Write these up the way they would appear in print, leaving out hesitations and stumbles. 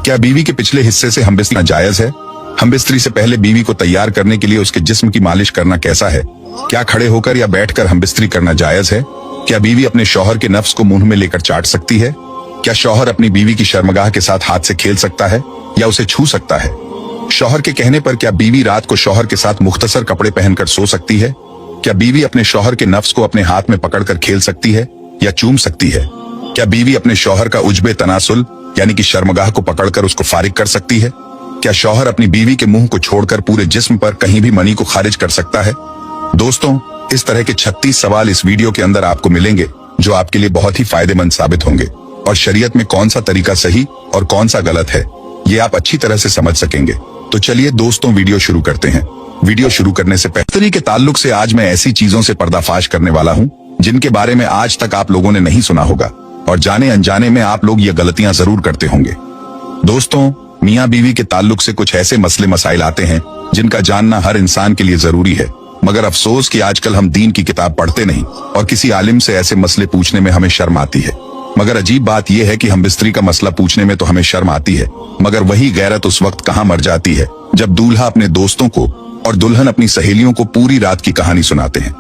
क्या बीवी के पिछले हिस्से से हमबिस्तरी जायज है? हमबिस्तरी से पहले बीवी को तैयार करने के लिए उसके जिस्म की मालिश करना कैसा है? क्या खड़े होकर या बैठकर हमबिस्तरी करना जायज है? क्या बीवी अपने शौहर के नफ्स को मुंह में लेकर चाट सकती है? क्या शौहर अपनी बीवी की शर्मगाह के साथ हाथ से खेल सकता है या उसे छू सकता है? शौहर के कहने पर क्या बीवी रात को शौहर के साथ मुख्तसर कपड़े पहनकर सो सकती है? क्या बीवी अपने शौहर के नफ्स को अपने हाथ में पकड़कर खेल सकती है या चूम सकती है? क्या बीवी अपने शौहर का उज्बे तनासुल यानी कि शर्मगाह को पकड़कर उसको फारिग कर सकती है? क्या शौहर अपनी बीवी के मुंह को छोड़कर पूरे जिस्म पर कहीं भी मनी को खारिज कर सकता है? दोस्तों, इस तरह के 36 सवाल इस वीडियो के अंदर आपको मिलेंगे जो आपके लिए बहुत ही फायदेमंद साबित होंगे और शरीयत में कौन सा तरीका सही और कौन सा गलत है ये आप अच्छी तरह से समझ सकेंगे। तो चलिए दोस्तों, वीडियो शुरू करते हैं। वीडियो शुरू करने से पहले के ताल्लुक से आज मैं ऐसी चीजों से पर्दाफाश करने वाला हूँ जिनके बारे में आज तक आप लोगों ने नहीं सुना होगा और जाने अनजाने में आप लोग ये गलतियां जरूर करते होंगे। दोस्तों, मियाँ बीवी के ताल्लुक से कुछ ऐसे मसले मसाइल आते हैं जिनका जानना हर इंसान के लिए जरूरी है, मगर अफसोस कि आजकल हम दीन की किताब पढ़ते नहीं और किसी आलिम से ऐसे मसले पूछने में हमें शर्म आती है। मगर अजीब बात यह है कि हमबिस्तरी का मसला पूछने में तो हमें शर्म आती है, मगर वही गैरत उस वक्त कहाँ मर जाती है जब दूल्हा अपने दोस्तों को और दुल्हन अपनी सहेलियों को पूरी रात की कहानी सुनाते हैं।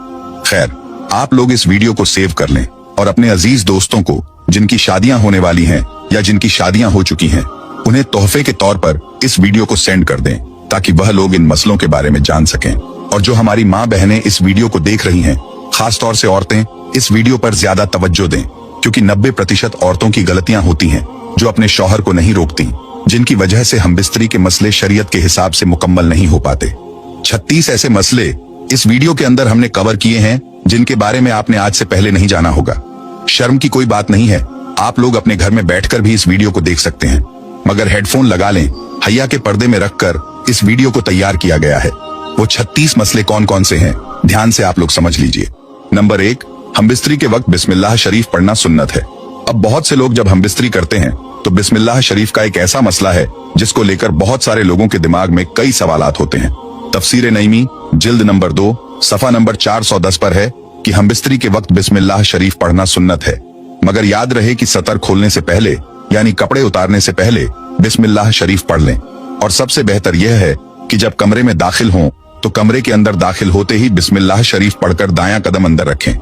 खैर, आप लोग इस वीडियो को सेव कर लें और अपने अजीज दोस्तों को जिनकी शादियां होने वाली हैं या जिनकी शादियां हो चुकी हैं उन्हें तोहफे के तौर पर इस वीडियो को सेंड कर दें ताकि वह लोग इन मसलों के बारे में जान सकें। और जो हमारी माँ बहनें इस वीडियो को देख रही हैं, खास तौर से औरतें, इस वीडियो पर ज्यादा तवज्जो दें क्योंकि 90% औरतों की गलतियां होती हैं जो अपने शौहर को नहीं रोकती, जिनकी वजह से हमबिस्तरी के मसले शरीयत के हिसाब से मुकम्मल नहीं हो पाते। 36 ऐसे मसले इस वीडियो के अंदर हमने कवर किए हैं जिनके बारे में आपने आज से पहले नहीं जाना होगा। शर्म की कोई बात नहीं है, आप लोग अपने घर में बैठकर भी इस वीडियो को देख सकते हैं, मगर हेडफोन लगा लें। हैया के पर्दे में रखकर इस वीडियो को तैयार किया गया है। वो 36 मसले कौन कौन से हैं, ध्यान से आप लोग समझ लीजिए। नंबर 1, हमबिस्तरी के वक्त बिस्मिल्लाह शरीफ पढ़ना सुन्नत है। अब बहुत से लोग जब हमबिस्तरी करते हैं तो बिस्मिल्लाह शरीफ का एक ऐसा मसला है जिसको लेकर बहुत सारे लोगों के दिमाग में कई सवालात होते हैं। तफसीर नईमी जिल्द नंबर 2 सफा नंबर 410 पर है कि हमबिस्तरी के वक्त बिस्मिल्लाह शरीफ पढ़ना सुन्नत है, मगर याद रहे कि सतर खोलने से पहले यानी कपड़े उतारने से पहले बिस्मिल्लाह शरीफ पढ़ लें। और सबसे बेहतर यह है कि जब कमरे में दाखिल हों तो कमरे के अंदर दाखिल होते ही बिस्मिल्लाह शरीफ पढ़कर दायां कदम अंदर रखें।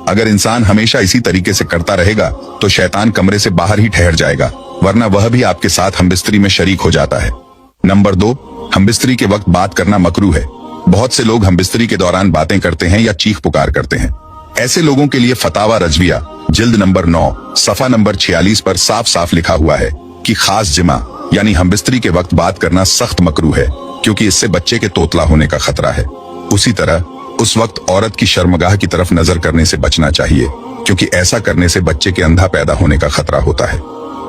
अगर इंसान हमेशा इसी तरीके से करता रहेगा तो शैतान कमरे से बाहर ही ठहर जाएगा, वरना वह भी आपके साथ हमबिस्तरी में शरीक हो जाता है। नंबर 2, हमबिस्तरी के वक्त बात करना मकरूह है। बहुत से लोग हमबिस्तरी के दौरान बातें करते हैं या चीख पुकार करते हैं। ऐसे लोगों के लिए फतावा रजविया जिल्द नंबर 9 सफा नंबर 46 पर साफ साफ लिखा हुआ है कि खास जिमा यानी हमबिस्तरी के वक्त बात करना सख्त मकरूह है क्योंकि इससे बच्चे के तोतला होने का खतरा है। उसी तरह उस वक्त औरत की शर्मगाह की तरफ नजर करने से बचना चाहिए क्योंकि ऐसा करने से बच्चे के अंधा पैदा होने का खतरा होता है।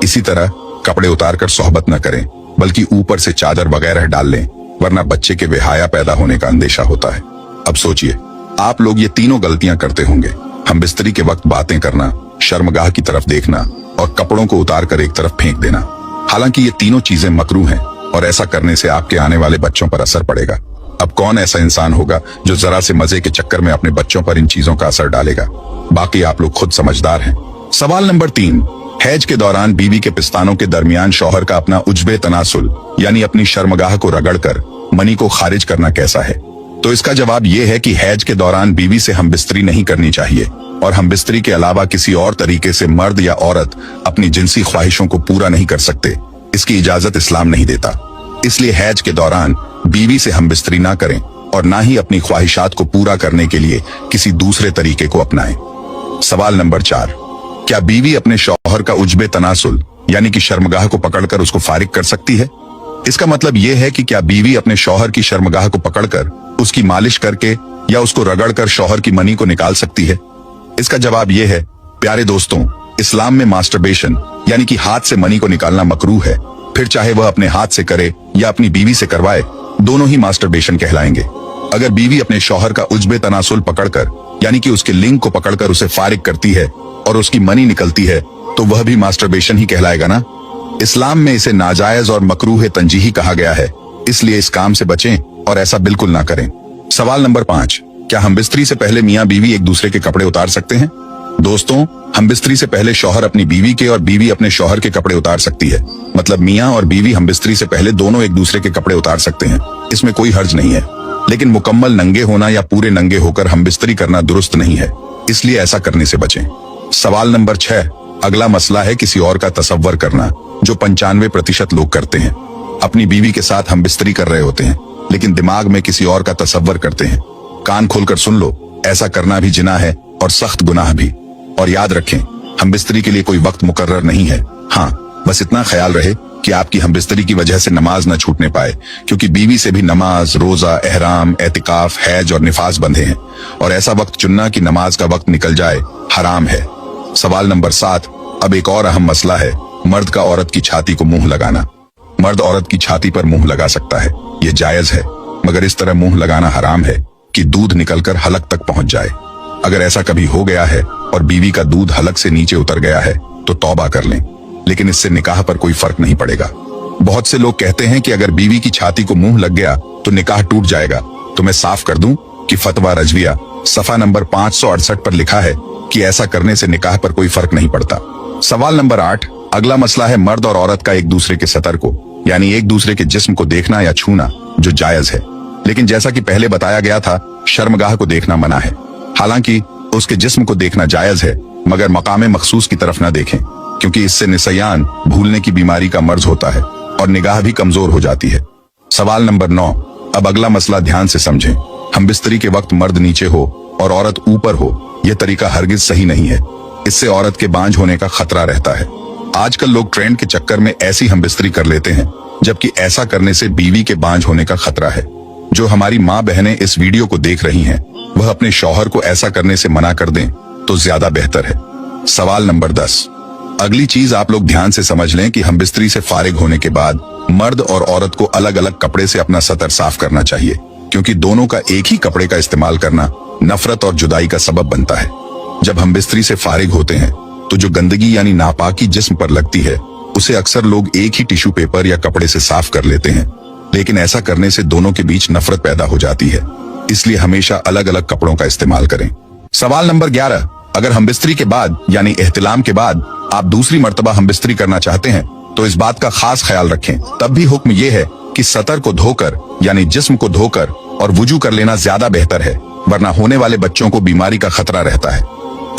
इसी तरह कपड़े उतारकर सोहबत न करें बल्कि ऊपर से चादर वगैरह डाल लें, वरना बच्चे के बेहाया पैदा होने का अंदेशा होता है। अब सोचिए, आप लोग ये तीनों गलतियां करते होंगे, हमबिस्तरी के वक्त बातें करना, शर्मगाह की तरफ देखना और कपड़ों को उतार कर एक तरफ फेंक देना। हालांकि ये तीनों चीजें मकरूह हैं और ऐसा करने से आपके आने वाले बच्चों पर असर पड़ेगा। अब कौन ऐसा इंसान होगा जो जरा से मजे के चक्कर में अपने बच्चों पर इन चीजों का असर डालेगा? बाकी आप लोग खुद समझदार हैं। सवाल नंबर 3, हैज के दौरान बीवी के पिस्तानों के दरमियान शौहर का अपना उज्बे तनासुल यानी अपनी शर्मगाह को रगड़कर मनी को खारिज करना कैसा है? तो इसका जवाब यह है कि हैज के दौरान बीवी से हमबिस्तरी नहीं करनी चाहिए और हमबिस्तरी के अलावा किसी और तरीके से मर्द या औरत अपनी जिनसी ख्वाहिशों को पूरा नहीं कर सकते। इसकी इजाजत इस्लाम नहीं देता। इसलिए हैज के दौरान बीवी से हमबिस्तरी ना करें और ना ही अपनी ख्वाहिशात को पूरा करने के लिए किसी दूसरे तरीके को अपनाएं। सवाल नंबर 4, क्या बीवी अपने शौहर का उज्बे तनासुल यानी कि शर्मगाह को पकड़कर उसको फारिग कर सकती है? इसका मतलब यह है कि क्या बीवी अपने शौहर की शर्मगाह को पकड़कर उसकी मालिश करके या उसको रगड़कर शौहर की मनी को निकाल सकती है? इसका जवाब यह है, प्यारे दोस्तों, इस्लाम में मास्टरबेशन यानी कि हाथ से मनी को निकालना मकरूह है। फिर चाहे वह अपने हाथ से करे या अपनी बीवी से करवाए, दोनों ही मास्टरबेशन कहलाएंगे। अगर बीवी अपने शौहर का उज्बे तनासुल पकड़कर यानी कि उसके लिंग को पकड़कर उसे फारिग करती है और उसकी मनी निकलती है तो वह भी मास्टरबेशन ही कहलाएगा ना। इस्लाम में इसे नाजायज और मकरूह तंजीही कहा गया है, इसलिए इस काम से बचें और ऐसा बिल्कुल ना करें। सवाल नंबर 5, क्या हमबिस्तरी से पहले मियाँ बीवी एक दूसरे के कपड़े उतार सकते हैं? दोस्तों, हमबिस्तरी से पहले शौहर अपनी बीवी के और बीवी अपने शौहर के कपड़े उतार सकती है। मतलब मियाँ और बीवी हमबिस्तरी से पहले दोनों एक दूसरे के कपड़े उतार सकते हैं, इसमें कोई हर्ज नहीं है। लेकिन मुकम्मल नंगे होना या पूरे नंगे होकर हमबिस्तरी करना दुरुस्त नहीं है, इसलिए ऐसा करने से बचें। सवाल नंबर 6। अगला मसला है किसी और का तसव्वुर करना, जो 95% लोग करते हैं। अपनी बीवी के साथ हमबिस्तरी कर रहे होते हैं, लेकिन दिमाग में किसी और का तसव्वुर करते हैं। कान खोलकर सुन लो, ऐसा करना भी जिना है और सख्त गुनाह भी। और याद रखें, हमबिस्तरी के लिए कोई वक्त मुकर्रर नहीं है। हाँ, बस इतना ख्याल रहे कि आपकी हमबिस्तरी की वजह से नमाज न छूटने पाए, क्योंकि बीवी से भी नमाज, रोजा, एहराम, एतिकाफ, हैज और निफास बंधे हैं, और ऐसा वक्त चुनना कि नमाज का वक्त निकल जाए हराम है। सवाल नंबर 7। अब एक और अहम मसला है, मर्द का औरत की छाती को मुंह लगाना। मर्द औरत की छाती पर मुंह लगा सकता है, ये जायज है, मगर इस तरह मुंह लगाना हराम है कि दूध निकलकर हलक तक पहुंच जाए। अगर ऐसा कभी हो गया है और बीवी का दूध हलक से नीचे उतर गया है तो तौबा कर लें, लेकिन इससे निकाह पर कोई फर्क नहीं पड़ेगा। बहुत से लोग कहते हैं कि अगर बीवी की छाती को मुंह लग गया तो निकाह टूट जाएगा। तो मैं साफ कर दूं कि फतवा रजविया सफा नंबर 568 पर लिखा है कि ऐसा करने से निकाह पर कोई फर्क नहीं पड़ता। सवाल नंबर 8। अगला मसला है मर्द और औरत का एक दूसरे के सतर को, यानी एक दूसरे के जिस्म को देखना या छूना, जो जायज है। लेकिन जैसा कि पहले बताया गया था, शर्मगाह को देखना मना है। हालांकि उसके जिस्म को देखना जायज है, मगर मकाम मखसूस की तरफ न देखें, क्योंकि इससे निसयान, भूलने की बीमारी का मर्ज होता है और निगाह भी कमजोर हो जाती है। सवाल नंबर 9। अब अगला मसला ध्यान से समझें। हमबिस्तरी के वक्त मर्द नीचे हो और औरत ऊपर हो, यह तरीका हरगिज सही नहीं है। इससे औरत के बांझ होने का खतरा रहता है। आजकल लोग ट्रेंड के चक्कर में ऐसी हमबिस्तरी कर लेते हैं, जबकि ऐसा करने से बीवी के बांझ होने का खतरा है। जो हमारी माँ बहनें इस वीडियो को देख रही हैं, वह अपने शौहर को ऐसा करने से मना कर दें तो ज्यादा बेहतर है। सवाल नंबर 10। अगली चीज आप लोग ध्यान से समझ लें कि हमबिस्तरी से फारिग होने के बाद मर्द और औरत को अलग अलग कपड़े से अपना सतर साफ करना चाहिए, क्योंकि दोनों का एक ही कपड़े का इस्तेमाल करना नफरत और जुदाई का सबब बनता है। जब हमबिस्तरी से फारिग होते हैं तो जो गंदगी यानी नापाकी जिस्म पर लगती है, उसे अक्सर लोग एक ही टिश्यू पेपर या कपड़े से साफ कर लेते हैं, लेकिन ऐसा करने से दोनों के बीच नफरत पैदा हो जाती है। इसलिए हमेशा अलग अलग कपड़ों का इस्तेमाल करें। सवाल नंबर 11। अगर हमबिस्तरी के बाद यानी एहतिलाम के बाद आप दूसरी मर्तबा हमबिस्तरी करना चाहते हैं तो इस बात का खास ख्याल रखें। तब भी हुक्म यह है कि सतर को धोकर यानी जिस्म को धोकर और वुजू कर लेना ज्यादा बेहतर है, वरना होने वाले बच्चों को बीमारी का खतरा रहता है।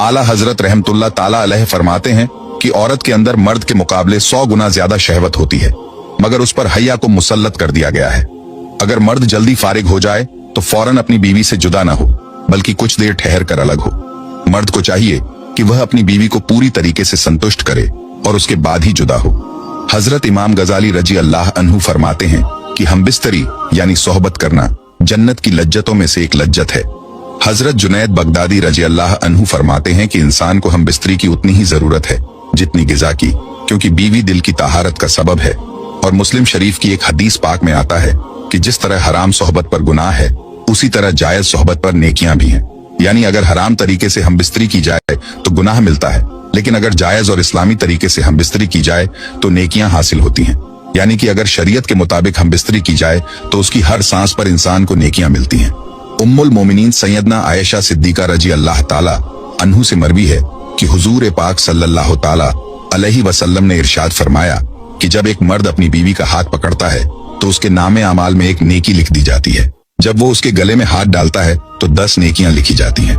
आला हजरत रहमतुल्लाह ताला अलैह फरमाते हैं कि औरत के अंदर मर्द के मुकाबले 100 गुना ज्यादा शहवत होती है, मगर उस पर हया को मुसल्लत कर दिया गया है। अगर मर्द जल्दी फारिग हो जाए तो फौरन अपनी बीवी से जुदा ना हो, बल्कि कुछ देर ठहर कर अलग हो। मर्द को चाहिए कि वह अपनी बीवी को पूरी तरीके से संतुष्ट करे और उसके बाद ही जुदा हो। हजरत इमाम गजाली रजी अल्लाह अन्हु फरमाते हैं कि हमबिस्तरी यानी सोहबत करना जन्नत की लज्जतों में से एक लज्जत है। हजरत जुनैद बगदादी रजी अल्लाह अन्हु फरमाते हैं कि इंसान को हमबिस्तरी की उतनी ही जरूरत है जितनी गिजा की, क्योंकि बीवी दिल की ताहारत का सबब है। और मुस्लिम शरीफ की एक हदीस पाक में आता है कि जिस तरह हराम सोहबत पर गुनाह है, उसी तरह जायज सोहबत पर नेकियां भी हैं। यानी अगर हराम तरीके से हमबिस्तरी की जाए तो गुनाह मिलता है, लेकिन अगर जायज और इस्लामी तरीके से हमबिस्तरी की जाए तो नेकियां हासिल होती हैं। यानी कि अगर शरीयत के मुताबिक हमबिस्तरी की जाए तो उसकी हर सांस पर इंसान को नेकियां मिलती हैं। उम्मुल मोमिनीन सैयदना आयशा सिद्दीका रजी अल्लाह ताला अन्हु से मरवी है कि हुजूर पाक सल्लल्लाहु ताला अलैहि वसल्लम ने इरशाद फरमाया कि जब एक मर्द अपनी बीवी का हाथ पकड़ता है तो उसके नामे अमाल में एक नेकी लिख दी जाती है। जब वो उसके गले में हाथ डालता है तो 10 नेकियां लिखी जाती हैं।